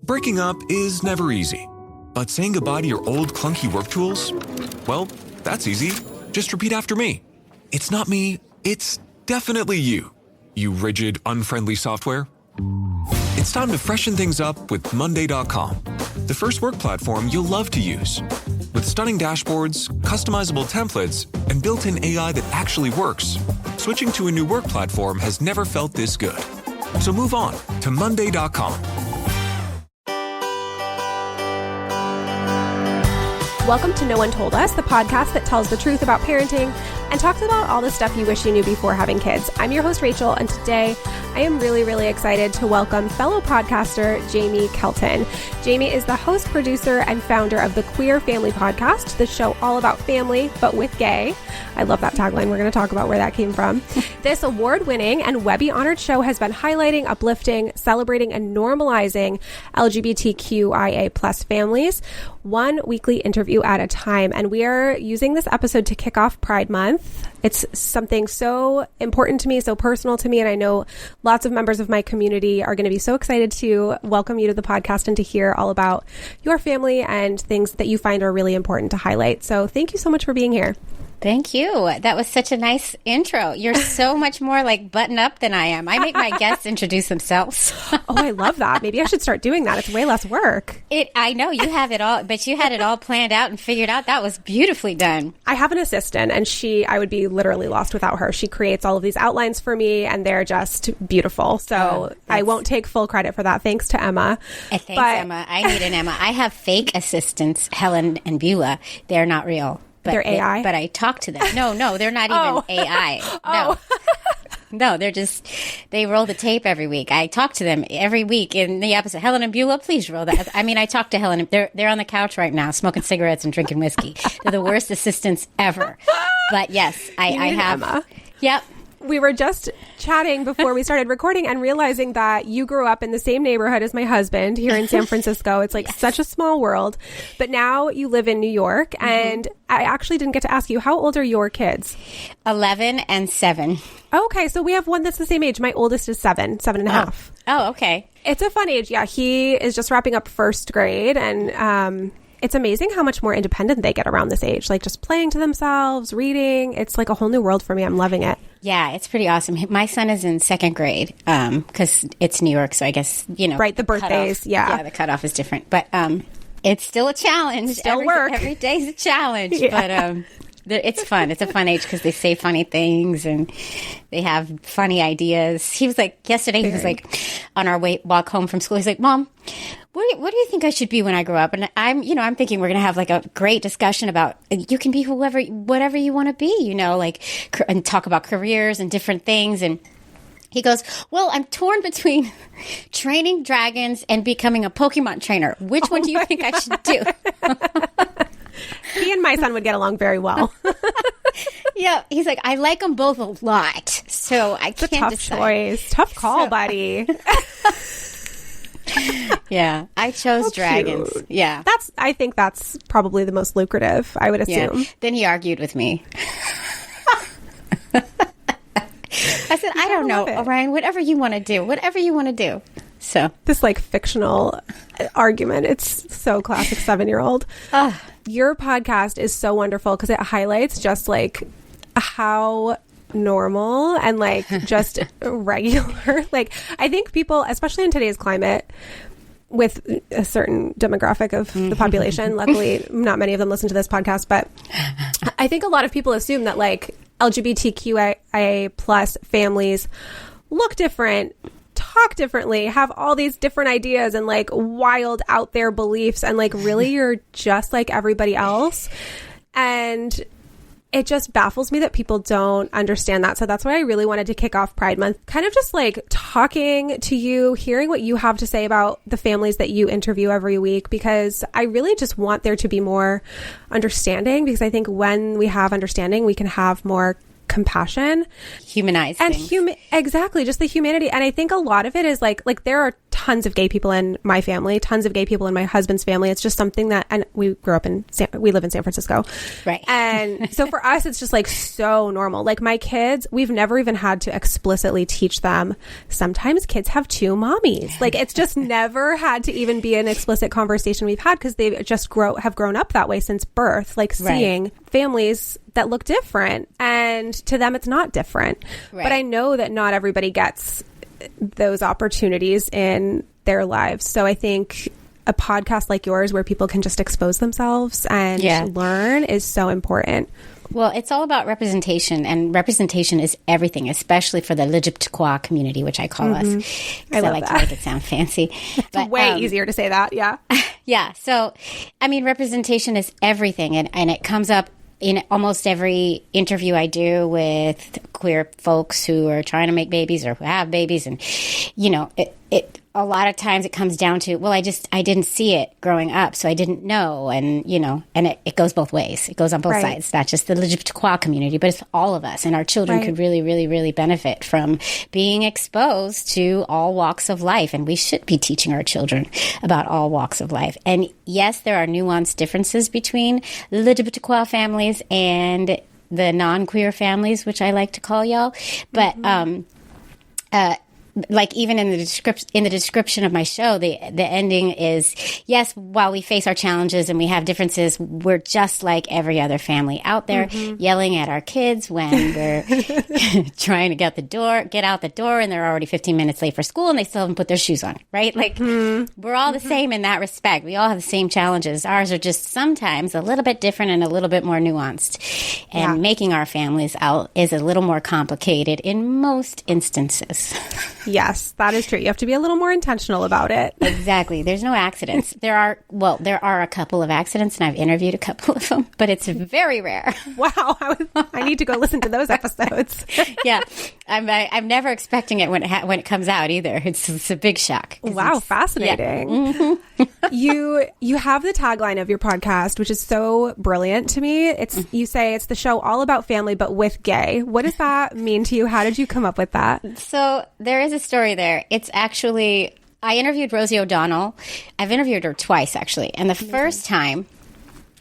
Breaking up is never easy, but saying goodbye to your old clunky work tools? Well, that's easy. Just repeat after me. It's not me, it's definitely you. You rigid, unfriendly software. It's time to freshen things up with Monday.com, the first work platform you'll love to use. With stunning dashboards, customizable templates, and built-in AI that actually works, switching to a new work platform has never felt this good. So move on to Monday.com. Welcome to No One Told Us, the podcast that tells the truth about parenting and talks about all the stuff you wish you knew before having kids. I'm your host, Rachael, and today I am really excited to welcome fellow podcaster Jaimie Kelton. Jaimie is the host, producer, and founder of the Queer Family Podcast, the show all about family, but with gay. I love that tagline. We're going to talk about where that came from. This award-winning and Webby-honored show has been highlighting, uplifting, celebrating, and normalizing LGBTQIA plus families, one weekly interview at a time. And we are using this episode to kick off Pride Month. It's something so important to me, so personal to me, and I know lots of members of my community are going to be so excited to welcome you to the podcast and to hear all about your family and things that you find are really important to highlight. So thank you so much for being here. Thank you. That was such a nice intro. You're so much more like button up than I am. I make my guests introduce themselves. Oh, I love that. Maybe I should start doing that. It's way less work. I know you have it all, but you had it all planned out and figured out. That was beautifully done. I have an assistant, and I would be literally lost without her. She creates all of these outlines for me, and they're just beautiful. So I won't take full credit for that. Thanks to Emma. Thanks, Emma. I need an Emma. I have fake assistants, Helen and Beulah. They're not real. But they're AI? But I talk to them. No, they're not even AI. No. No, they roll the tape every week. I talk to them every week in the episode. Helen and Beulah, please roll that. I mean, I talk to Helen. They're on the couch right now smoking cigarettes and drinking whiskey. They're the worst assistants ever. But yes, I have. Emma. Yep. We were just chatting before we started recording and realizing that you grew up in the same neighborhood as my husband here in San Francisco. It's like such a small world. But now you live in New York, and I actually didn't get to ask you, how old are your kids? 11 and 7. Okay, so we have one that's the same age. My oldest is 7 and a half. Oh, okay. It's a fun age. Yeah, he is just wrapping up first grade, and it's amazing how much more independent they get around this age, like just playing to themselves, reading. It's like a whole new world for me. I'm loving it. Yeah, it's pretty awesome. My son is in second grade because it's New York, so I guess, Right, the birthdays, cutoff, yeah, the cutoff is different. But it's still a challenge. Work. Every day's a challenge, yeah. But it's fun. It's a fun age because they say funny things and they have funny ideas. He was like, yesterday, he was like, on our walk home from school, he's like, Mom, what do you think I should be when I grow up? And I'm thinking we're going to have like a great discussion about you can be whatever you want to be, and talk about careers and different things. And he goes, well, I'm torn between training dragons and becoming a Pokemon trainer. Which one do you think I should do? He and my son would get along very well. Yeah, he's like, I like them both a lot, so I can't tough decide. Choice. Tough call, buddy. Yeah, I chose dragons. Cute. Yeah. I think that's probably the most lucrative, I would assume. Yeah. Then he argued with me. I said, I don't know, Orion, whatever you want to do. So this like fictional argument, it's so classic 7-year-old. Your podcast is so wonderful because it highlights just like how normal and like just regular. Like I think people, especially in today's climate, with a certain demographic of the population, luckily not many of them listen to this podcast, but I think a lot of people assume that like LGBTQIA plus families look different, talk differently, have all these different ideas and like wild out there beliefs, and like really you're just like everybody else. And it just baffles me that people don't understand that. So that's why I really wanted to kick off Pride Month, kind of just like talking to you, hearing what you have to say about the families that you interview every week, because I really just want there to be more understanding, because I think when we have understanding, we can have more compassion, humanize and things. Exactly, just the humanity. And I think a lot of it is like there are tons of gay people in my family, tons of gay people in my husband's family. It's just something that, and we live in San Francisco, right? And so for us, it's just like so normal. Like my kids, we've never even had to explicitly teach them. Sometimes kids have two mommies. Like it's just never had to even be an explicit conversation we've had because they just have grown up that way since birth. Like seeing families that look different, and to them it's not different. Right. But I know that not everybody gets those opportunities in their lives. So I think a podcast like yours where people can just expose themselves and learn is so important. Well, it's all about representation, and representation is everything, especially for the LGBTQIA community, which I call us. I like to make it sound fancy. But, way easier to say that, yeah. Yeah. So, I mean, representation is everything, and it comes up in almost every interview I do with queer folks who are trying to make babies or who have babies. And, you know, it a lot of times it comes down to, well, I didn't see it growing up, so I didn't know. And, you know, and it goes both ways. It goes on both sides, not just the LGBTQIA community, but it's all of us. And our children could really, really, really benefit from being exposed to all walks of life. And we should be teaching our children about all walks of life. And yes, there are nuanced differences between LGBTQIA families and the non-queer families, which I like to call y'all. But, like even in the description of my show, the ending is, yes, while we face our challenges and we have differences, we're just like every other family out there, yelling at our kids when we're trying to get out the door and they're already 15 minutes late for school and they still haven't put their shoes on, right? Like we're all the same in that respect. We all have the same challenges. Ours are just sometimes a little bit different and a little bit more nuanced. And making our families out is a little more complicated in most instances. Yes, that is true. You have to be a little more intentional about it. Exactly. There's no accidents. There are a couple of accidents, and I've interviewed a couple of them, but it's very rare. Wow. I need to go listen to those episodes. Yeah. I'm never expecting it when it comes out either. It's a big shock. Wow. Fascinating. Yeah. You have the tagline of your podcast, which is so brilliant to me. You say it's the show all about family, but with gay. What does that mean to you? How did you come up with that? So there is a story there. It's actually, I interviewed Rosie O'Donnell. I've interviewed her twice, actually. And the first time,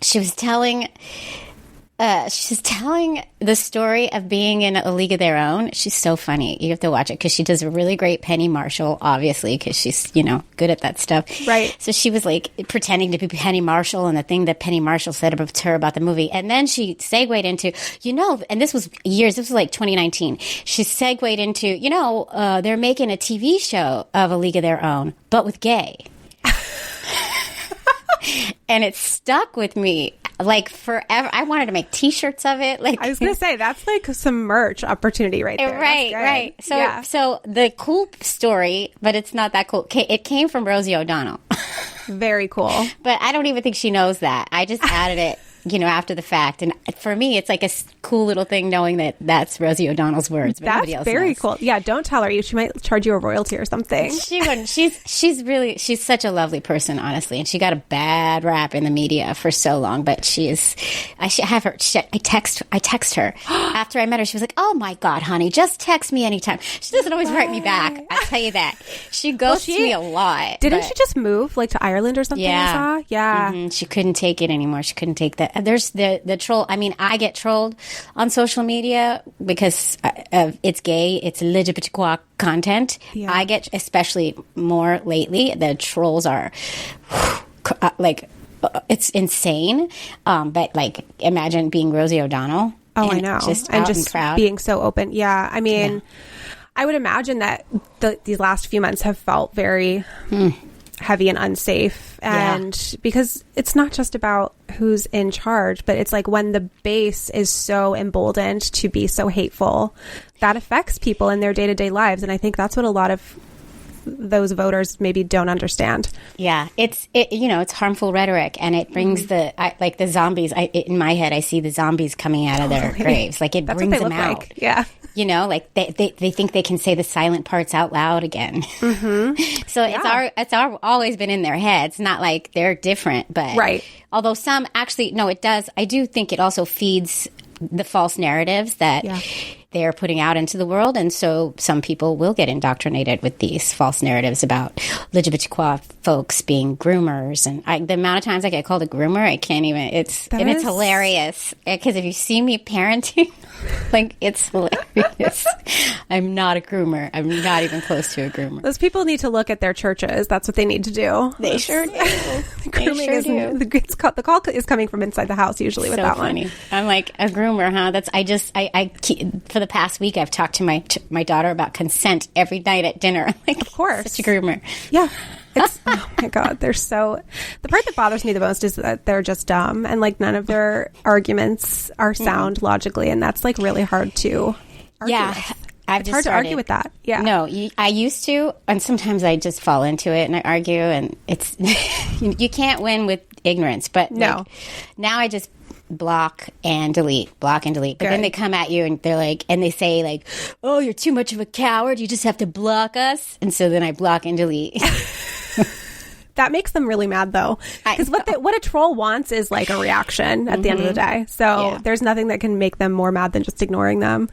she was telling the story of being in A League of Their Own. She's so funny. You have to watch it because she does a really great Penny Marshall, obviously, because she's, good at that stuff. Right. So she was like pretending to be Penny Marshall and the thing that Penny Marshall said about her about the movie. And then she segued into, and this was like 2019. She segued into, they're making a TV show of A League of Their Own, but with gay. And it stuck with me. Like forever. I wanted to make T-shirts of it. Like I was going to say, that's like some merch opportunity right there. Right. So the cool story, but it's not that cool. It came from Rosie O'Donnell. Very cool. But I don't even think she knows that. I just added it, after the fact. And for me, it's like a cool little thing knowing that that's Rosie O'Donnell's words. But that's else very knows. Cool. Yeah, don't tell her. She might charge you a royalty or something. She wouldn't. She's such a lovely person, honestly. And she got a bad rap in the media for so long. But I text her after I met her. She was like, "Oh my God, honey, just text me anytime." She doesn't always write me back. I tell you that. She ghosts me a lot. Didn't she just move to Ireland or something? Yeah. I saw? Yeah. Mm-hmm. She couldn't take it anymore. She couldn't take that. There's the troll. I mean, I get trolled on social media because it's gay. It's LGBTQIA content. Yeah. I get especially more lately. The trolls are it's insane. But like, imagine being Rosie O'Donnell. Oh, I know. Just proud. Being so open. Yeah. I mean, I would imagine that these last few months have felt very heavy and unsafe. And because it's not just about who's in charge, but it's like when the base is so emboldened to be so hateful, that affects people in their day-to-day lives. And I think that's what a lot of those voters maybe don't understand. Yeah, it's harmful rhetoric, and it brings the zombies. In my head, I see the zombies coming out of their graves. Like it brings them out. Like. Yeah. Like they think they can say the silent parts out loud again. Mm-hmm. So it's always been in their heads. Not like they're different, but right. Although some actually, no, it does. I do think it also feeds the false narratives that they're putting out into the world. And so some people will get indoctrinated with these false narratives about LGBTQIA folks being groomers. And the amount of times I get called a groomer, I can't even, it's hilarious. Because if you see me parenting, like, it's hilarious. I'm not a groomer. I'm not even close to a groomer. Those people need to look at their churches. That's what they need to do. They sure do. Grooming is the call is coming from inside the house usually with that funny. one. I'm like, a groomer, huh? That's I for the past week I've talked to my daughter about consent every night at dinner. I'm like, of course, such a groomer. Yeah. It's, oh my God, they're so, the part that bothers me the most is that they're just dumb and like none of their arguments are sound logically, and that's like really hard to argue with. It's hard to argue with that. Yeah. No, I used to, and sometimes I just fall into it and I argue, and it's you can't win with ignorance. But no, like, now I just block and delete. But then they come at you and they're like, and they say like, "Oh, you're too much of a coward. You just have to block us." And so then I block and delete. That makes them really mad, though, because what a troll wants is like a reaction at the end of the day. So there's nothing that can make them more mad than just ignoring them.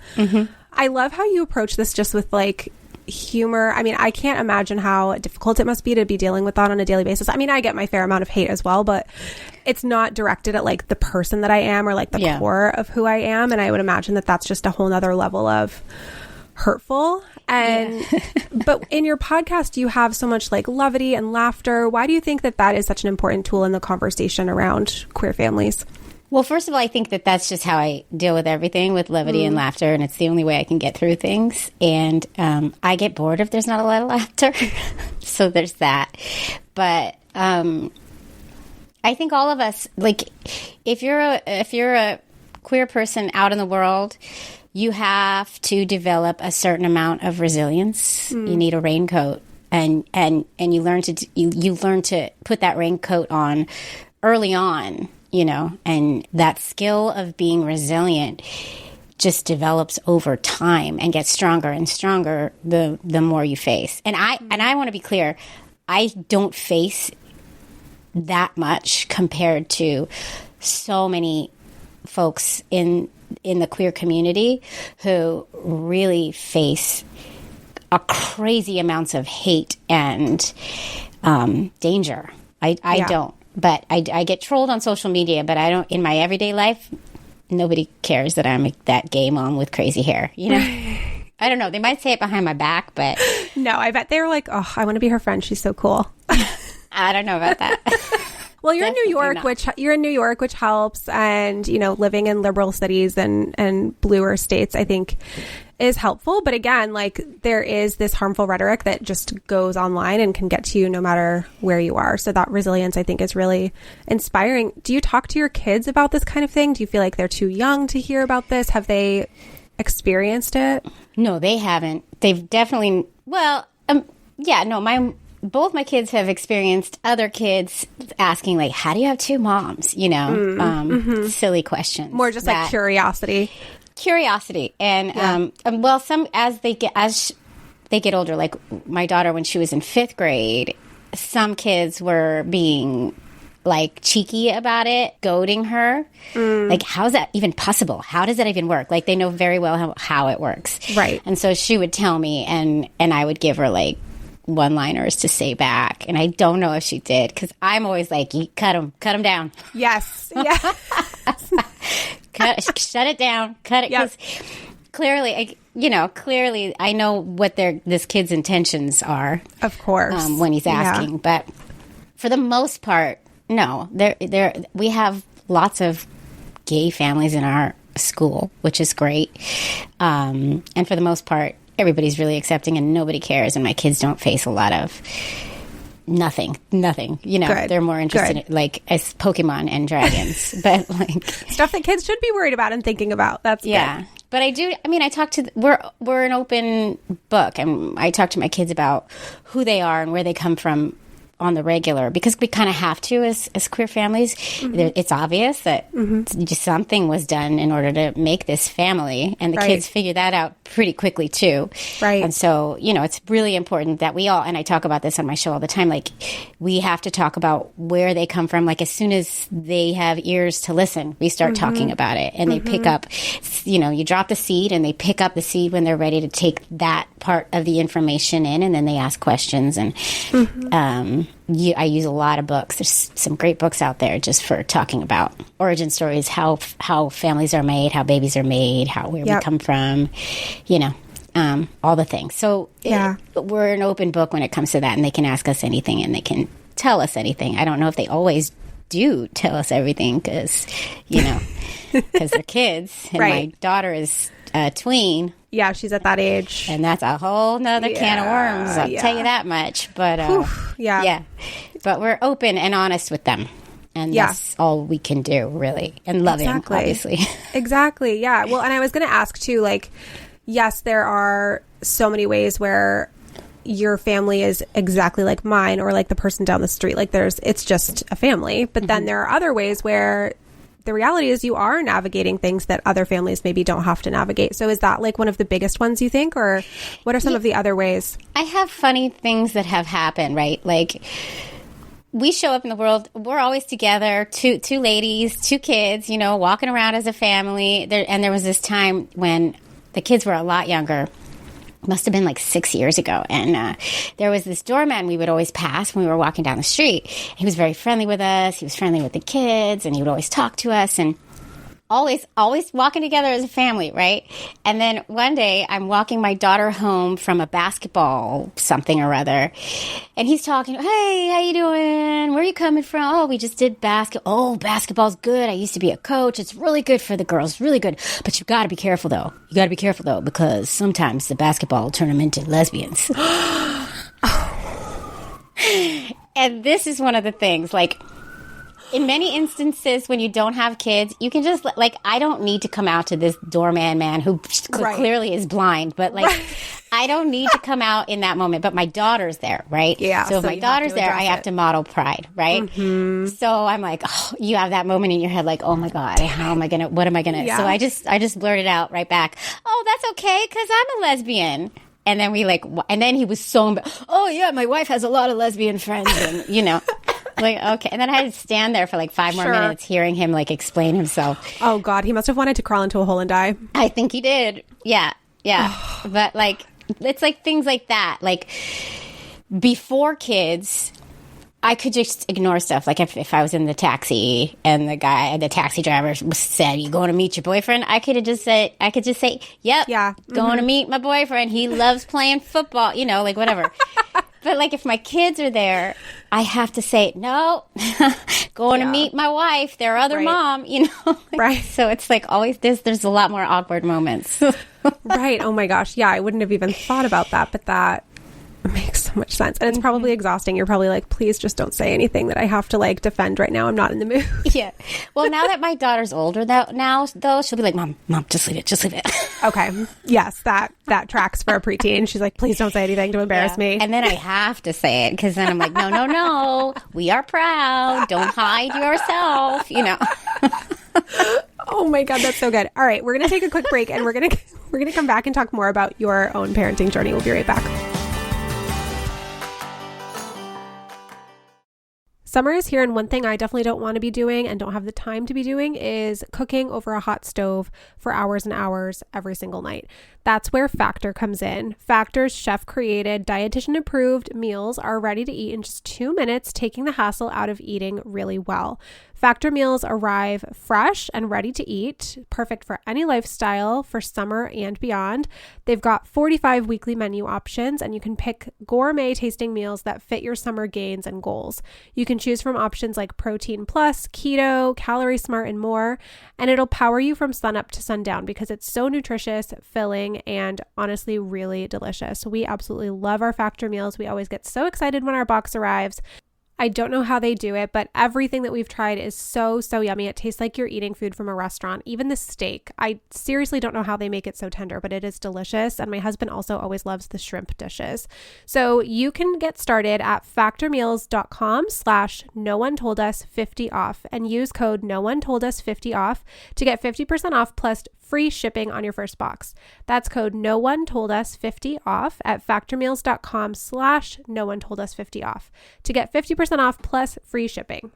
I love how you approach this just with like humor. I mean, I can't imagine how difficult it must be to be dealing with that on a daily basis. I mean, I get my fair amount of hate as well, but it's not directed at like the person that I am or like the core of who I am. And I would imagine that that's just a whole nother level of hurtful. And but in your podcast you have so much like levity and laughter. Why do you think that that is such an important tool in the conversation around queer families? Well, first of all, I think that that's just how I deal with everything, with levity and laughter, and it's the only way I can get through things. And I get bored if there's not a lot of laughter, so there's that. But I think all of us, like, if you're a queer person out in the world, you have to develop a certain amount of resilience. You need a raincoat, and you learn to put that raincoat on early on, you know, and that skill of being resilient just develops over time and gets stronger and stronger the more you face. And I want to be clear, I don't face that much compared to so many folks in the queer community who really face a crazy amounts of hate and danger. I don't. But I get trolled on social media, but I don't, in my everyday life, nobody cares that I'm that gay mom with crazy hair, you know? I don't know. They might say it behind my back, but... No, I bet they were like, oh, I want to be her friend. She's so cool. I don't know about that. Well, you're in New York, which helps. And, you know, living in liberal cities and bluer states, I think is helpful. But again, like there is this harmful rhetoric that just goes online and can get to you no matter where you are. So that resilience, I think, is really inspiring. Do you talk to your kids about this kind of thing? Do you feel like they're too young to hear about this? Have they experienced it? No, they haven't. They've definitely, both my kids have experienced other kids asking, like, how do you have two moms? You know, silly questions. More just like curiosity. And, as they get older, like my daughter, when she was in 5th grade, some kids were being like cheeky about it, goading her. Like, how is that even possible? How does that even work? Like, they know very well how it works. Right. And so she would tell me, and I would give her like one-liners to say back, and I don't know if she did, because I'm always like, you cut them down. Yes. Yeah. Shut it down. Cut it. Because clearly, I know what this kid's intentions are. Of course, when he's asking, but for the most part, no. We have lots of gay families in our school, which is great, and for the most part, everybody's really accepting and nobody cares, and my kids don't face a lot of nothing, you know. Good. They're more interested in, like, as Pokemon and dragons, but like stuff that kids should be worried about and thinking about. That's good. But I talk to, we're an open book, and I talk to my kids about who they are and where they come from on the regular because we kind of have to as queer families. It's obvious that just something was done in order to make this family, and the kids figure that out pretty quickly too. Right. And so, it's really important that we all, and I talk about this on my show all the time, like we have to talk about where they come from. Like as soon as they have ears to listen, we start talking about it, and they pick up, you drop the seed and they pick up the seed when they're ready to take that part of the information in, and then they ask questions. And I use a lot of books. There's some great books out there just for talking about origin stories, how families are made, how babies are made, where we come from, all the things. So we're an open book when it comes to that, and they can ask us anything and they can tell us anything. I don't know if they always do tell us everything because they're kids, and my daughter is a tween. Yeah, she's at that age. And that's a whole nother can of worms, I'll tell you that much. But but we're open and honest with them. And that's all we can do, really. And loving, obviously. Exactly, yeah. Well, and I was going to ask, too, like, yes, there are so many ways where your family is exactly like mine or like the person down the street. Like, it's just a family. But then there are other ways where the reality is you are navigating things that other families maybe don't have to navigate. So is that like one of the biggest ones you think, or what are some of the other ways? I have funny things that have happened, right? Like we show up in the world, we're always together, two ladies, two kids, walking around as a family. And there was this time when the kids were a lot younger. Must have been like 6 years ago. And there was this doorman we would always pass when we were walking down the street. He was very friendly with us. He was friendly with the kids, and he would always talk to us, and always walking together as a family, right? And then one day I'm walking my daughter home from a basketball something or other, and he's talking, hey, how you doing? Where are you coming from? Oh, we just did basketball. Oh, basketball's good. I used to be a coach. It's really good for the girls, really good. But you've got to be careful, though. You got to be careful, though, because sometimes the basketball will turn them into lesbians. And this is one of the things, like, in many instances, when you don't have kids, you can just, like, I don't need to come out to this doorman man who clearly is blind, but, like, I don't need to come out in that moment. But my daughter's there, right? Yeah. So if my daughter's there, I have to model pride, right? So I'm like, you have that moment in your head, like, oh my God, what am I going to? So I just blurted out right back, oh, that's okay, because I'm a lesbian. And then and then he was so, oh yeah, my wife has a lot of lesbian friends, and, like, okay. And then I had to stand there for like 5 more minutes hearing him like explain himself. Oh God, he must have wanted to crawl into a hole and die. I think he did. Yeah. But like, it's like things like that. Like before kids, I could just ignore stuff. Like if I was in the taxi and the taxi driver said, "You going to meet your boyfriend?" I could just say, "Yep, going to meet my boyfriend. He loves playing football." Like whatever. But like if my kids are there, I have to say, no, going to meet my wife, their other mom, Right. So it's like always there's a lot more awkward moments. Right. Oh my gosh. Yeah, I wouldn't have even thought about that, but that makes so much sense. And it's probably exhausting. You're probably like, please just don't say anything that I have to like defend right now. I'm not in the mood. Yeah. Well, now that my daughter's older though, she'll be like, Mom, just leave it. Okay. Yes, that tracks for a preteen. She's like, please don't say anything to embarrass me. And then I have to say it because then I'm like, no. We are proud. Don't hide yourself, Oh my God, that's so good. All right, we're going to take a quick break and we're going to come back and talk more about your own parenting journey. We'll be right back. Summer is here, and one thing I definitely don't want to be doing and don't have the time to be doing is cooking over a hot stove for hours and hours every single night. That's where Factor comes in. Factor's chef-created, dietitian-approved meals are ready to eat in just 2 minutes, taking the hassle out of eating really well. Factor meals arrive fresh and ready to eat, perfect for any lifestyle for summer and beyond. They've got 45 weekly menu options, and you can pick gourmet tasting meals that fit your summer gains and goals. You can choose from options like Protein Plus, Keto, Calorie Smart, and more, and it'll power you from sunup to sundown because it's so nutritious, filling, and honestly really delicious. We absolutely love our Factor meals. We always get so excited when our box arrives. I don't know how they do it, but everything that we've tried is so yummy. It tastes like you're eating food from a restaurant. Even the steak. I seriously don't know how they make it so tender, but it is delicious. And my husband also always loves the shrimp dishes. So you can get started at factormeals.com/no-one-told-us-50 off and use code no-one-told-us-50 off to get 50% off plus free shipping on your first box. That's code no-one-told-us-50 off at factormeals.com/no-one-told-us-50 off to get 50% off plus free shipping.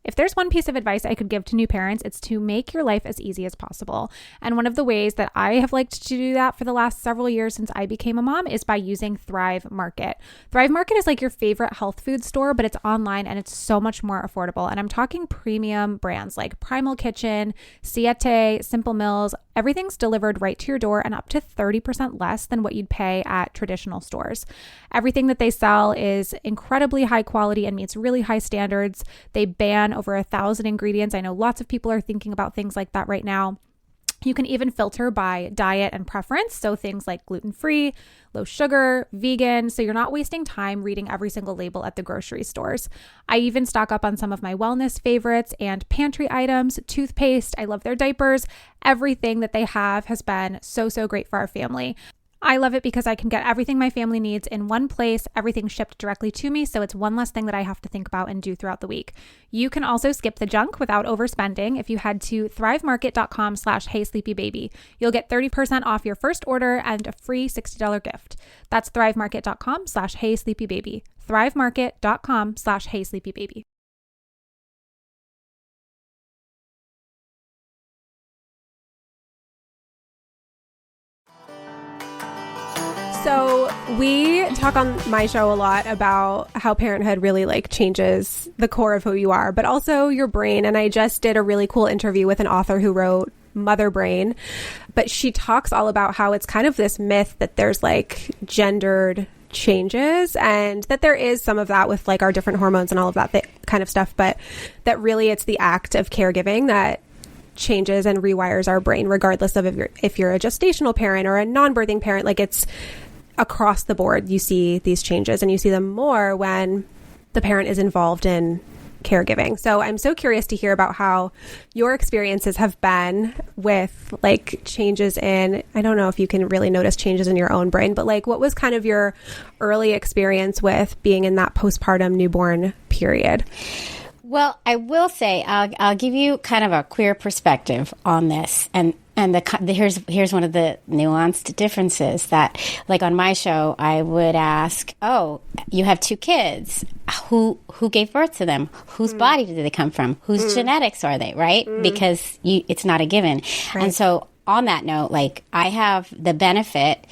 If there's one piece of advice I could give to new parents, it's to make your life as easy as possible. And one of the ways that I have liked to do that for the last several years since I became a mom is by using Thrive Market. Thrive Market is like your favorite health food store, but it's online and it's so much more affordable. And I'm talking premium brands like Primal Kitchen, Siete, Simple Mills. Everything's delivered right to your door and up to 30% less than what you'd pay at traditional stores. Everything that they sell is incredibly high quality and meets really high standards. They ban over 1,000 ingredients. I know lots of people are thinking about things like that right now. You can even filter by diet and preference. So things like gluten-free, low sugar, vegan. So you're not wasting time reading every single label at the grocery stores. I even stock up on some of my wellness favorites and pantry items, toothpaste. I love their diapers. Everything that they have has been so great for our family. I love it because I can get everything my family needs in one place, everything shipped directly to me, so it's one less thing that I have to think about and do throughout the week. You can also skip the junk without overspending if you head to thrivemarket.com/heysleepybaby. You'll get 30% off your first order and a free $60 gift. That's thrivemarket.com/heysleepybaby. thrivemarket.com/heysleepybaby. So we talk on my show a lot about how parenthood really like changes the core of who you are, but also your brain. And I just did a really cool interview with an author who wrote Mother Brain, but she talks all about how it's kind of this myth that there's like gendered changes and that there is some of that with like our different hormones and all of that kind of stuff, but that really it's the act of caregiving that changes and rewires our brain regardless of if you're a gestational parent or a non-birthing parent. Like it's across the board, you see these changes and you see them more when the parent is involved in caregiving. So I'm so curious to hear about how your experiences have been with like changes in, I don't know if you can really notice changes in your own brain, but like what was kind of your early experience with being in that postpartum newborn period? Well, I will say I'll give you kind of a queer perspective on this, and here's one of the nuanced differences that, like on my show, I would ask, "Oh, you have 2 kids. Who gave birth to them? Whose body did they come from? Whose genetics are they?" Right? Because it's not a given. Right. And so, on that note, like I have the benefit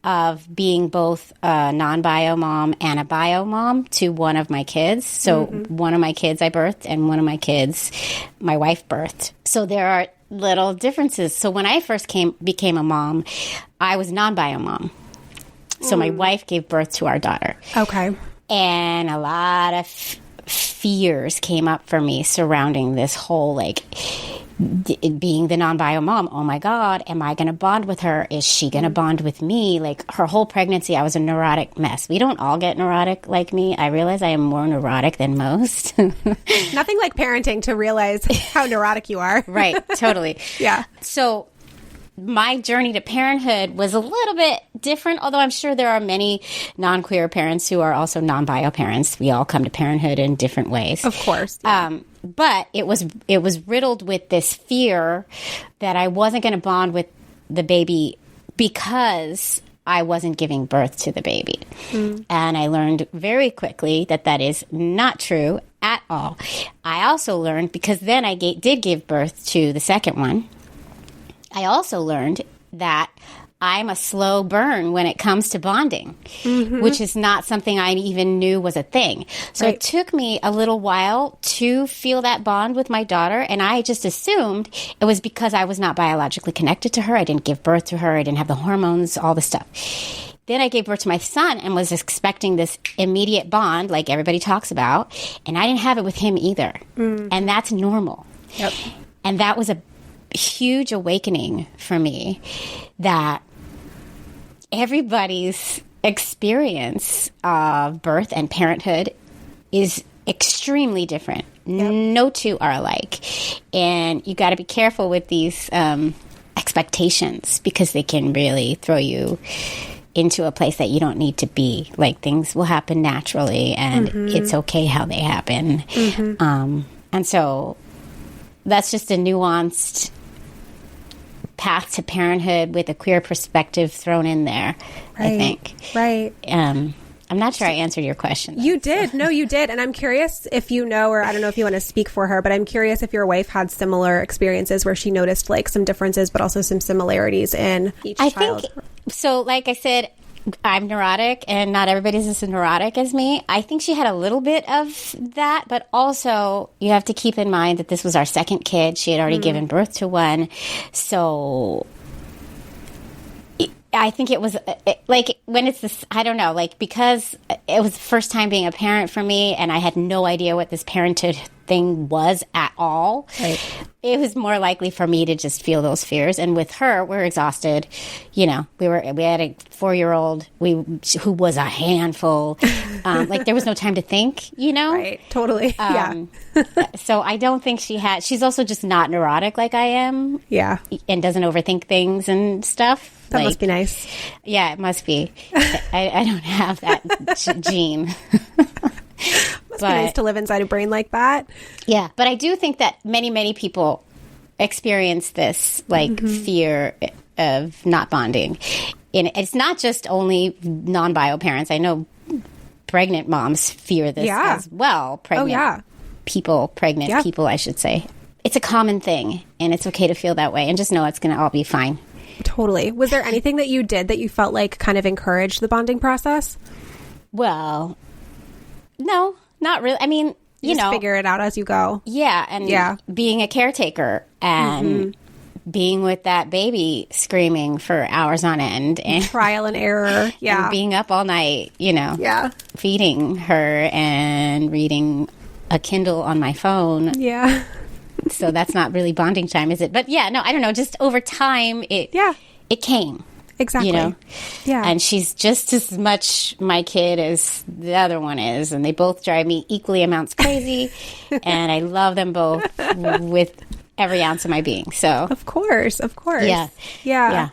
of being both a non-bio mom and a bio mom to one of my kids. So one of my kids I birthed and one of my kids my wife birthed. So there are little differences. So when I first became a mom, I was non-bio mom. So my wife gave birth to our daughter. Okay. And a lot of fears came up for me surrounding this whole like being the non-bio mom. Oh my God, am I going to bond with her? Is she going to bond with me? Like her whole pregnancy, I was a neurotic mess. We don't all get neurotic like me. I realize I am more neurotic than most. Nothing like parenting to realize how neurotic you are. Right, totally. Yeah. So my journey to parenthood was a little bit different, although I'm sure there are many non-queer parents who are also non-bio parents. We all come to parenthood in different ways. Of course. Yeah. But it was riddled with this fear that I wasn't going to bond with the baby because I wasn't giving birth to the baby. And I learned very quickly that that is not true at all. I also learned, because then I did give birth to the second one, I also learned that I'm a slow burn when it comes to bonding, which is not something I even knew was a thing. So It took me a little while to feel that bond with my daughter, and I just assumed it was because I was not biologically connected to her. I didn't give birth to her. I didn't have the hormones, all the stuff. Then I gave birth to my son and was expecting this immediate bond like everybody talks about, and I didn't have it with him either. And that's normal. Yep. And that was a huge awakening for me, that everybody's experience of birth and parenthood is extremely different. Yep. No two are alike. And you got to be careful with these expectations, because they can really throw you into a place that you don't need to be. Like, things will happen naturally, and it's okay how they happen. And so that's just a nuanced path to parenthood with a queer perspective thrown in there, I think. Right. I'm not sure I answered your question, though. You did. No, you did. And I'm curious if you know, or I don't know if you want to speak for her, but I'm curious if your wife had similar experiences where she noticed like some differences, but also some similarities in each child. I think, so like I said, I'm neurotic, and not everybody's as neurotic as me. I think she had a little bit of that, but also you have to keep in mind that this was our second kid. She had already given birth to one. So I think it was like, when it's this, I don't know, like, because it was the first time being a parent for me, and I had no idea what this parenthood thing was at all. Right. It was more likely for me to just feel those fears. And with her, we're exhausted. You know, we had a 4-year-old who was a handful. Like, there was no time to think, you know? Right. Totally. Yeah. So I don't think she's also just not neurotic like I am. Yeah. And doesn't overthink things and stuff. That must be nice. Yeah, it must be. I don't have that gene. Must be nice to live inside a brain like that. Yeah, but I do think that many, many people experience this, like, fear of not bonding. And it's not just only non-bio parents. I know pregnant moms fear this as well. Pregnant people, I should say. It's a common thing, and it's okay to feel that way. And just know it's going to all be fine. Totally. Was there anything that you did that you felt like kind of encouraged the bonding process? Well, no, not really. I mean, you know, figure it out as you go. Yeah. And being a caretaker and being with that baby screaming for hours on end, and trial and error. Yeah. And being up all night, you know, feeding her and reading a Kindle on my phone. Yeah. So that's not really bonding time, is it? But yeah, no, I don't know. Just over time, it came. Exactly. You know? Yeah. And she's just as much my kid as the other one is. And they both drive me equally amounts crazy. And I love them both with every ounce of my being. So. Of course. Yeah.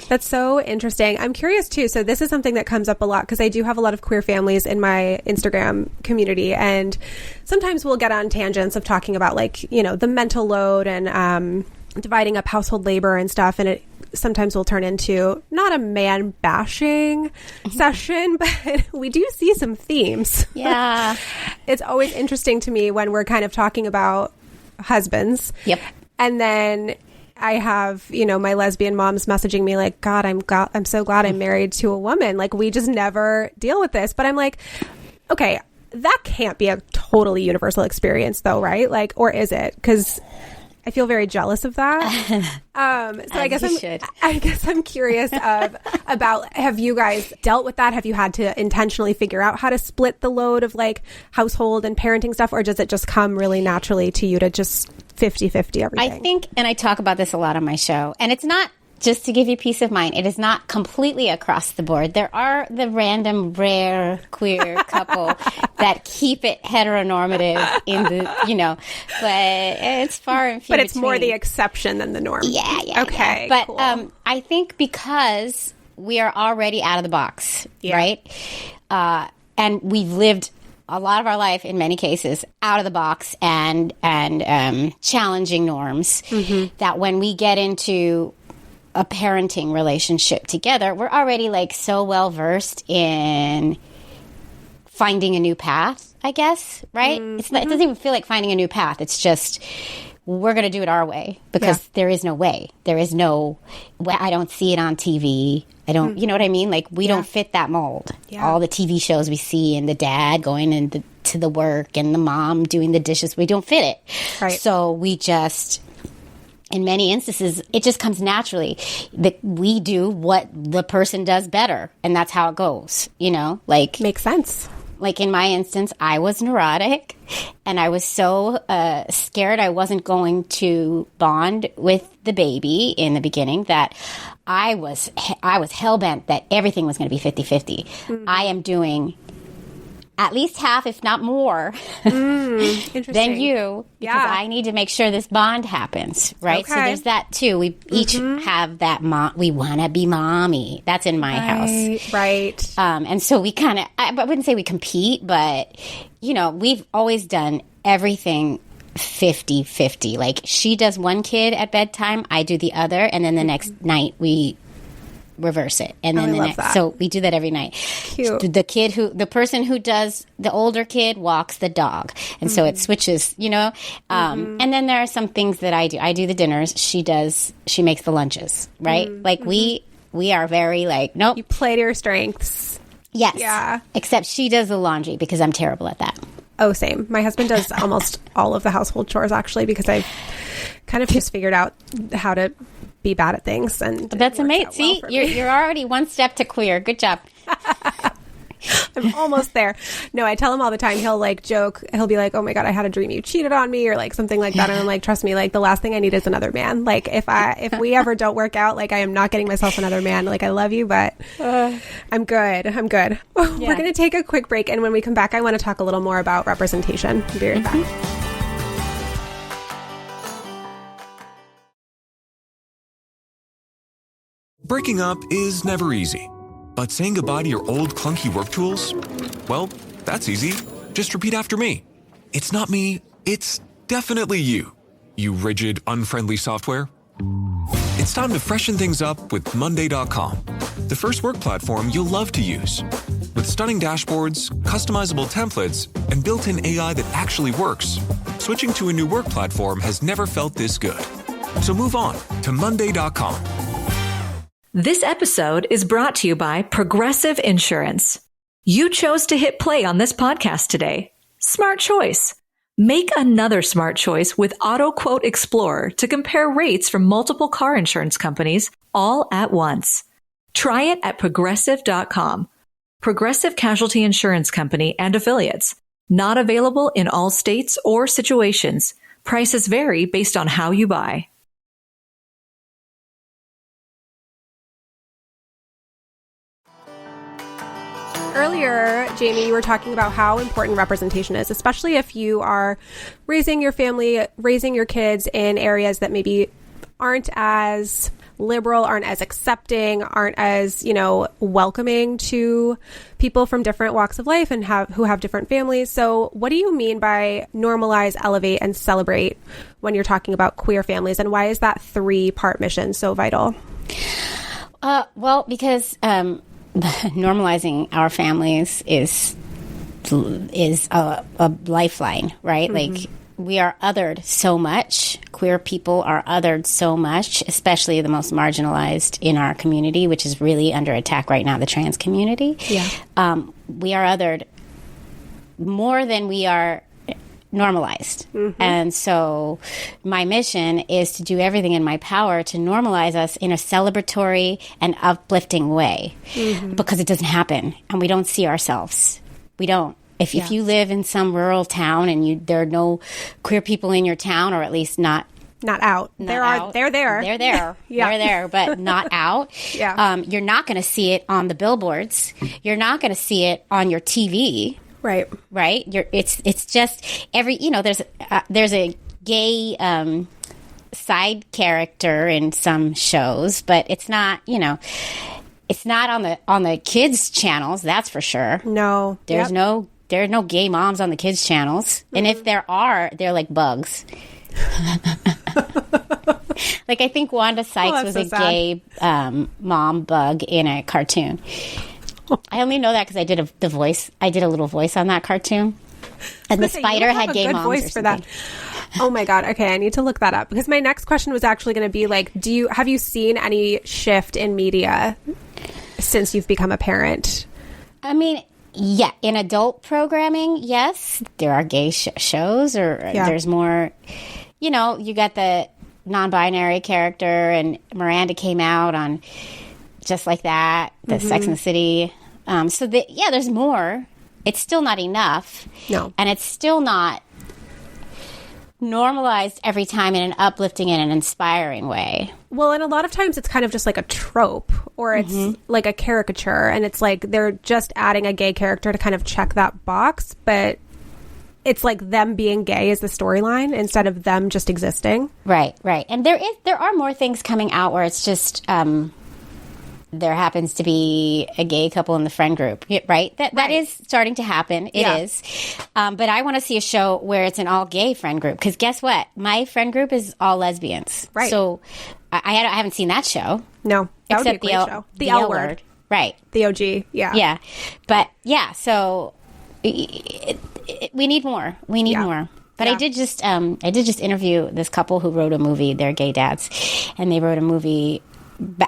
That's so interesting. I'm curious too. So this is something that comes up a lot, because I do have a lot of queer families in my Instagram community, and sometimes we'll get on tangents of talking about, like, you know, the mental load and dividing up household labor and stuff. And it sometimes will turn into not a man bashing session, but we do see some themes. Yeah. It's always interesting to me when we're kind of talking about husbands. Yep. And then I have, you know, my lesbian moms messaging me like, God, I'm so glad I'm married to a woman. Like, we just never deal with this. But I'm like, okay, that can't be a totally universal experience though, right? Like, or is it? Because I feel very jealous of that. So I guess I'm curious about, have you guys dealt with that? Have you had to intentionally figure out how to split the load of like household and parenting stuff, or does it just come really naturally to you to just 50-50 everything? I think, and I talk about this a lot on my show, and it's not just to give you peace of mind, it is not completely across the board. There are the random, rare queer couple that keep it heteronormative in the, you know, but it's far and few But it's between. more the exception than the norm. Yeah. Okay. Yeah. But cool. I think because we are already out of the box, right? And we've lived a lot of our life, in many cases, out of the box and challenging norms, that when we get into a parenting relationship together, we're already like so well versed in finding a new path, I guess, right? It doesn't even feel like finding a new path. It's just, we're going to do it our way, because there is no way. There is no way. I don't see it on TV. I don't, you know what I mean? Like, we don't fit that mold. Yeah. All the TV shows we see, and the dad going into the work and the mom doing the dishes, we don't fit it. Right. So we just, in many instances, it just comes naturally that we do what the person does better. And that's how it goes, you know? Like, makes sense. Like in my instance, I was neurotic, and I was so scared I wasn't going to bond with the baby in the beginning that I was hell-bent that everything was going to be 50-50. I am doing at least half, if not more, Interesting. than you, because I need to make sure this bond happens, right? So there's that too. We each have that we want to be mommy. That's in my house. Right. And so we kind of, I wouldn't say we compete, but, we've always done everything 50-50. Like, she does one kid at bedtime, I do the other, and then the next night we reverse it, and then the next. So we do that every night. Cute. The person who does the older kid walks the dog, and so it switches. And then there are some things that I do. I do the dinners. She makes the lunches. Right? We are very nope. You play to your strengths. Yes. Yeah. Except she does the laundry because I'm terrible at that. Oh, same. My husband does almost all of the household chores, actually, because I've kind of just figured out how to be bad at things. And that's amazing. See, you're already one step to queer. Good job. I'm almost there. No, I tell him all the time. He'll joke. He'll be like, "Oh my God, I had a dream you cheated on me," or something like that. And I'm like, "Trust me, the last thing I need is another man. If we ever don't work out, I am not getting myself another man. I love you, but I'm good. I'm good." Yeah. We're going to take a quick break. And when we come back, I want to talk a little more about representation. Be right back. Breaking up is never easy. But saying goodbye to your old clunky work tools? Well, that's easy. Just repeat after me. It's not me, it's definitely you. You rigid, unfriendly software. It's time to freshen things up with Monday.com, the first work platform you'll love to use. With stunning dashboards, customizable templates, and built-in AI that actually works, switching to a new work platform has never felt this good. So move on to Monday.com. This episode is brought to you by Progressive Insurance. You chose to hit play on this podcast today. Smart choice. Make another smart choice with Auto Quote Explorer to compare rates from multiple car insurance companies all at once. Try it at Progressive.com. Progressive Casualty Insurance Company and Affiliates. Not available in all states or situations. Prices vary based on how you buy. Earlier, Jaimie, you were talking about how important representation is, especially if you are raising your family, raising your kids in areas that maybe aren't as liberal, aren't as accepting, aren't as, welcoming to people from different walks of life and who have different families. So what do you mean by normalize, elevate, and celebrate when you're talking about queer families? And why is that 3-part mission so vital? Well, because normalizing our families is a lifeline, right? Mm-hmm. We are othered so much. Queer people are othered so much, especially the most marginalized in our community, which is really under attack right now, the trans community. Yeah. We are othered more than we are normalized. Mm-hmm. And so my mission is to do everything in my power to normalize us in a celebratory and uplifting way, because it doesn't happen and we don't see ourselves. We don't. If you live in some rural town and there are no queer people in your town, or at least not out. They're there. They're there. Yeah. They're there, but not out. Yeah. You're not going to see it on the billboards. You're not going to see it on your TV. Right. It's just there's a gay side character in some shows, but it's not, it's not on the kids channels, that's for sure. No. There are no gay moms on the kids channels. Mm-hmm. And if there are, they're like bugs. I think Wanda Sykes was a gay mom bug in a cartoon. I only know that because I did a voice. I did a little voice on that cartoon, and the spider had gay moms voice for that. Oh my God! Okay, I need to look that up, because my next question was actually going to be have you seen any shift in media since you've become a parent? I mean, yeah, in adult programming, yes, there are gay shows, or there's more. You got the non-binary character, and Miranda came out on Just Like That, the Sex and the City. There's more. It's still not enough. No. And it's still not normalized every time in an uplifting and an inspiring way. Well, and a lot of times it's kind of just like a trope or it's like a caricature, and it's like they're just adding a gay character to kind of check that box, but it's like them being gay is the storyline instead of them just existing. Right. And there are more things coming out where it's just there happens to be a gay couple in the friend group, right? That is starting to happen. It is. But I want to see a show where it's an all gay friend group, because guess what? My friend group is all lesbians. Right. So I haven't seen that show. No, that would be a great show. The L Word. Right. The OG. Yeah. Yeah. But yeah, so we need more. We need more. But I did just interview this couple who wrote a movie. They're gay dads, and they wrote a movie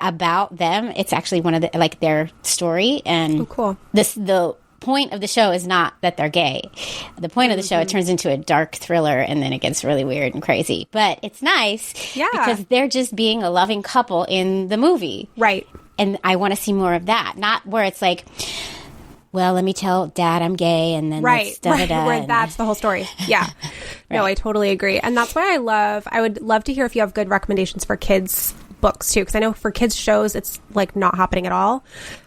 about them. It's actually one of the, like, their story, and cool. The point of the show is not that they're gay. The point of the show, it turns into a dark thriller, and then it gets really weird and crazy. But it's nice because they're just being a loving couple in the movie, right? And I want to see more of that, not where it's like, well, let me tell Dad I'm gay, and then right, where that's the whole story. Yeah. No, I totally agree. And that's why I would love to hear if you have good recommendations for kids books too, because I know for kids shows it's like not happening at all.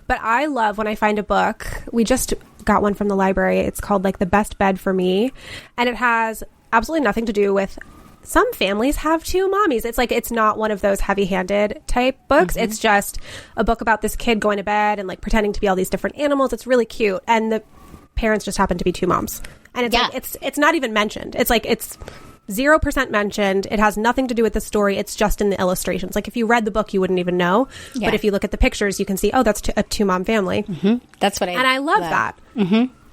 But I love when I find a book. We just got one from the library. It's called like The Best Bed for Me, and it has absolutely nothing to do with, some families have two mommies. It's like, it's not one of those heavy-handed type books. It's just a book about this kid going to bed and like pretending to be all these different animals. It's really cute, and the parents just happen to be two moms. And it's like, it's not even mentioned. It's like, it's 0% mentioned. It has nothing to do with the story. It's just in the illustrations. Like, if you read the book, you wouldn't even know. Yeah. But if you look at the pictures, you can see, oh, that's a two-mom family. That's what I love that.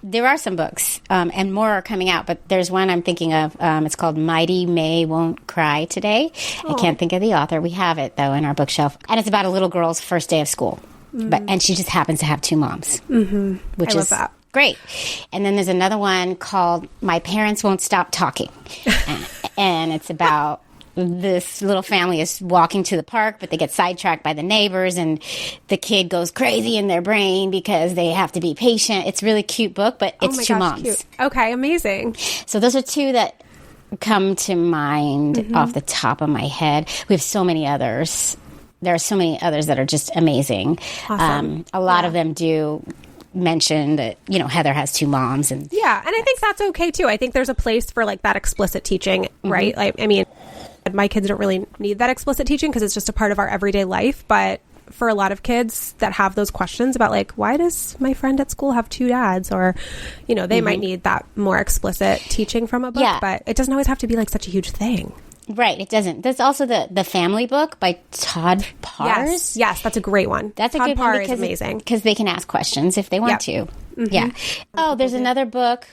There are some books, and more are coming out, but there's one I'm thinking of. It's called Mighty May Won't Cry Today. I can't think of the author. We have it, though, in our bookshelf. And it's about a little girl's first day of school. And she just happens to have two moms, which I is love that. Great. And then there's another one called My Parents Won't Stop Talking. And it's about this little family is walking to the park, but they get sidetracked by the neighbors, and the kid goes crazy in their brain because they have to be patient. It's a really cute book, but it's two moms. Cute. Okay, amazing. So those are two that come to mind off the top of my head. We have so many others. There are so many others that are just amazing. Awesome. A lot of them do mention that, you know, Heather has two moms, and and I think that's okay too. I think there's a place for like that explicit teaching, right? Like, I mean, my kids don't really need that explicit teaching because it's just a part of our everyday life, but for a lot of kids that have those questions about like, why does my friend at school have two dads, or, you know, they might need that more explicit teaching from a book, but it doesn't always have to be like such a huge thing. Right, it doesn't. There's also the family book by Todd Parrs. Yes, that's a great one. That's a Todd good Parrs one is amazing because they can ask questions if they want to. Yeah. Oh, there's another book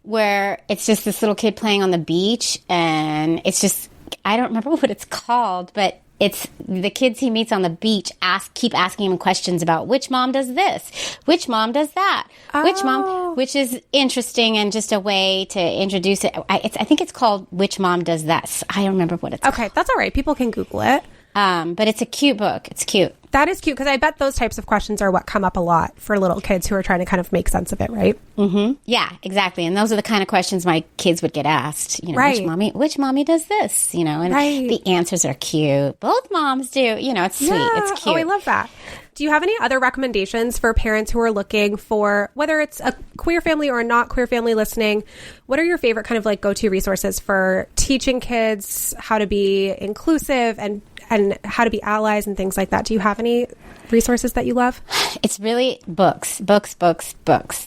where it's just this little kid playing on the beach, and it's just, I don't remember what it's called, but it's the kids he meets on the beach keep asking him questions about which mom does this, which mom does that, which mom, which is interesting and just a way to introduce it. I think it's called Which Mom Does That. I don't remember what it's called. Okay, that's all right. People can Google it. But it's a cute book. It's cute. That is cute, because I bet those types of questions are what come up a lot for little kids who are trying to kind of make sense of it, right? Yeah, exactly. And those are the kind of questions my kids would get asked. You know, which mommy does this? You know, and the answers are cute. Both moms do. You know, it's sweet. It's cute. Oh, I love that. Do you have any other recommendations for parents who are looking for, whether it's a queer family or a not queer family listening, what are your favorite kind of like go-to resources for teaching kids how to be inclusive and how to be allies and things like that? Do you have any resources that you love? It's really books.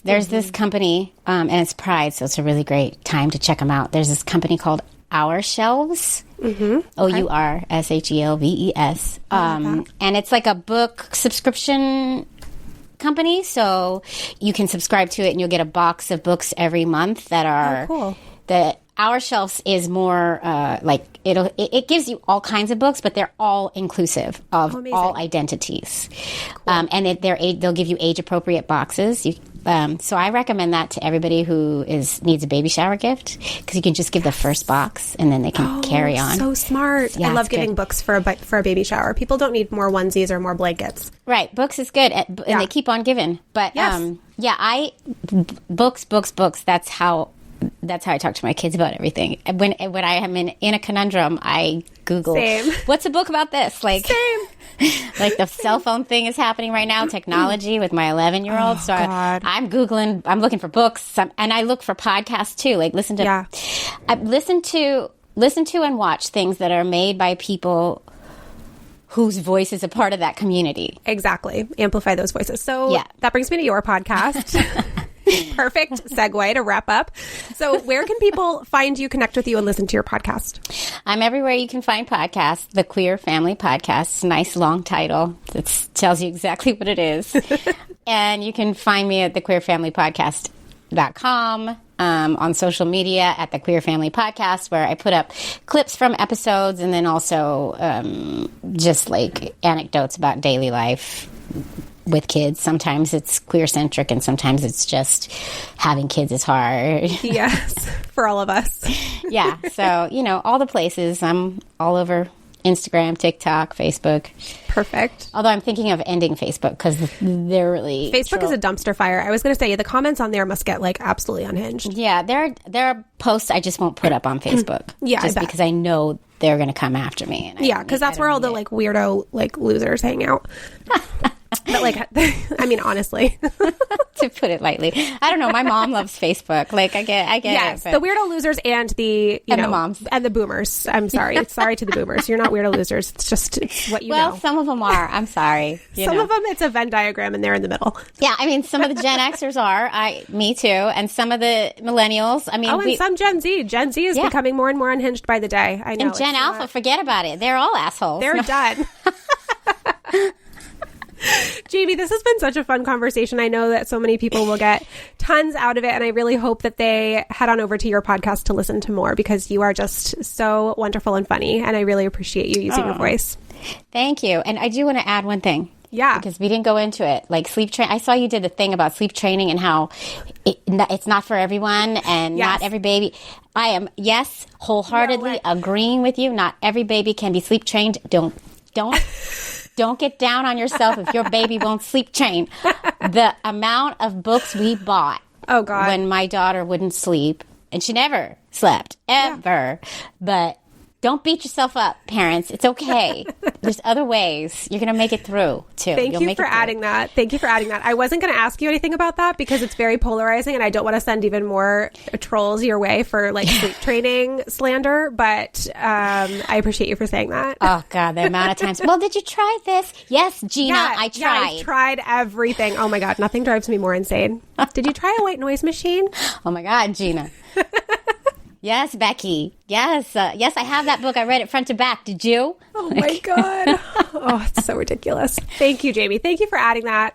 There's this company, and it's Pride, so it's a really great time to check them out. There's this company called Our Shelves, OURSHELVES. And it's like a book subscription company, so you can subscribe to it and you'll get a box of books every month that are cool. Our Shelves is more like it gives you all kinds of books, but they're all inclusive of all identities. Cool. And they'll give you age appropriate boxes. So I recommend that to everybody who needs a baby shower gift, because you can just give the first box and then they can carry on. So smart. Yeah, I love giving books for a baby shower. People don't need more onesies or more blankets. Right. Books is good, and they keep on giving. But books. That's how that's how I talk to my kids about everything. When I am in a conundrum, I Google, Same. what's a book about this? Like, Same. like the cell phone thing is happening right now, technology with my 11-year-old. So God. I'm Googling, I'm looking for books, and I look for podcasts too. Like I listen to and watch things that are made by people whose voice is a part of that community. Exactly. Amplify those voices. So Yeah. that brings me to your podcast. Perfect segue to wrap up. So where can people find you, connect with you, and listen to your podcast? I'm everywhere you can find podcasts. The Queer Family Podcast. Nice long title. It tells you exactly what it is. And you can find me at thequeerfamilypodcast.com, on social media at The Queer Family Podcast, where I put up clips from episodes and then also just like anecdotes about daily life with kids. Sometimes it's queer-centric and sometimes it's just having kids is hard. Yes, for all of us. Yeah, so, all the places. I'm all over Instagram, TikTok, Facebook. Perfect. Although I'm thinking of ending Facebook because they're really... Facebook is a dumpster fire. I was going to say, the comments on there must get, absolutely unhinged. Yeah, there are posts I just won't put up on Facebook. Yeah, just because I know they're going to come after me. And Yeah, because that's where all the, weirdo, losers hang out. But, honestly. To put it lightly. I don't know. My mom loves Facebook. I get Yes, it. the weirdo losers and the, the moms. And the boomers. I'm sorry. Sorry to the boomers. You're not weirdo losers. It's just what you know. Well, some of them are. I'm sorry. Some of them, it's a Venn diagram and they're in the middle. Yeah, some of the Gen Xers are. Me too. And some of the millennials. And some Gen Z. Gen Z is becoming more and more unhinged by the day. I know. And Gen Alpha, forget about it. They're all assholes. They're done. Jaimie, this has been such a fun conversation. I know that so many people will get tons out of it, and I really hope that they head on over to your podcast to listen to more, because you are just so wonderful and funny, and I really appreciate you using your voice. Thank you. And I do want to add one thing. Yeah. Because we didn't go into it. Sleep training. I saw you did the thing about sleep training and how it's not for everyone and not every baby. I am, wholeheartedly agreeing with you. Not every baby can be sleep trained. Don't get down on yourself if your baby won't sleep train. The amount of books we bought when my daughter wouldn't sleep, and she never slept, ever. Yeah. But don't beat yourself up, parents. It's okay. There's other ways. You're going to make it through, too. Thank you for adding that. Thank you for adding that. I wasn't going to ask you anything about that because it's very polarizing, and I don't want to send even more trolls your way for sleep training slander, but I appreciate you for saying that. Oh, God, the amount of times. Well, did you try this? Yes, Gina, I tried. Yeah, I tried everything. Oh, my God. Nothing drives me more insane. Did you try a white noise machine? Oh, my God, Gina. Yes, Becky. Yes. Yes, I have that book. I read it front to back. Did you? Oh, my God. Oh, it's so ridiculous. Thank you, Jaimie. Thank you for adding that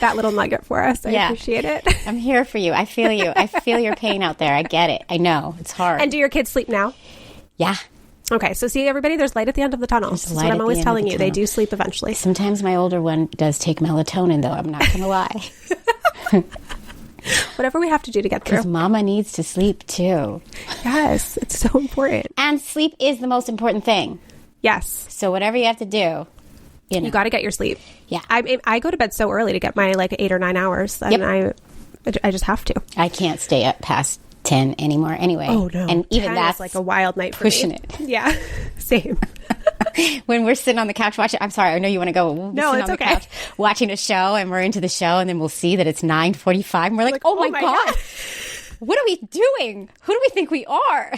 little nugget for us. I appreciate it. I'm here for you. I feel you. I feel your pain out there. I get it. I know. It's hard. And do your kids sleep now? Yeah. Okay. So see, everybody, there's light at the end of the tunnel. That's what I'm always telling you. They do sleep eventually. Sometimes my older one does take melatonin, though. I'm not going to lie. Whatever we have to do to get through. Because mama needs to sleep too. Yes, it's so important. And sleep is the most important thing. Yes. So whatever you have to do, you got to get your sleep. Yeah. I go to bed so early to get my 8 or 9 hours, and I just have to. I can't stay up past 10 anymore anyway. Oh, no. And even that's like a wild night for pushing me. it. Yeah, same. When we're sitting on the couch watching, I'm sorry, I know you want to go. We'll be no, sitting it's on the couch watching a show, and we're into the show, and then we'll see that it's 9:45, and we're like, oh my God. What are we doing? Who do we think we are?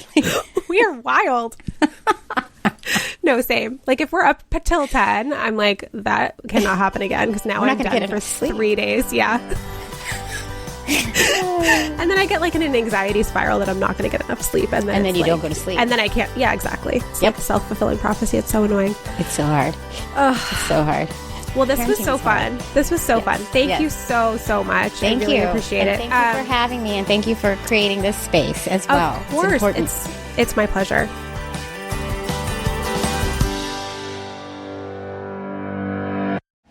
We are wild. No, same. If we're up till 10, I'm like, that cannot happen again, because now I'm done for 3 days. Yeah. And then I get an anxiety spiral that I'm not going to get enough sleep, and then you don't go to sleep, and then I can't. Yeah, exactly. It's like a self-fulfilling prophecy. It's so annoying. It's so hard. It's so hard. Well, this was so fun. This was so fun. Thank you so much. Thank I really you. Appreciate it. Thank you for having me, and thank you for creating this space as well. Of course, it's my pleasure.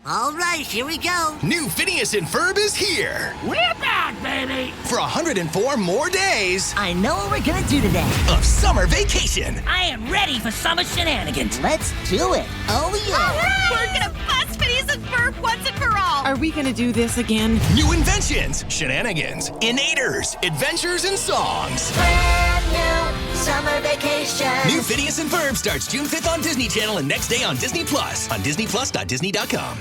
All right, here we go. New Phineas and Ferb is here. We're back, baby. For 104 more days I know what we're gonna do today. of summer vacation. I am ready for summer shenanigans. Let's do it. Oh, yeah. All right. We're gonna bust Phineas Phineas and Ferb once and for all. Are we gonna do this again? New inventions, shenanigans, innators, adventures, and songs. Brand new summer vacation. New Phineas and Ferb starts June 5th on Disney Channel and next day on Disney Plus. On DisneyPlus.Disney.com.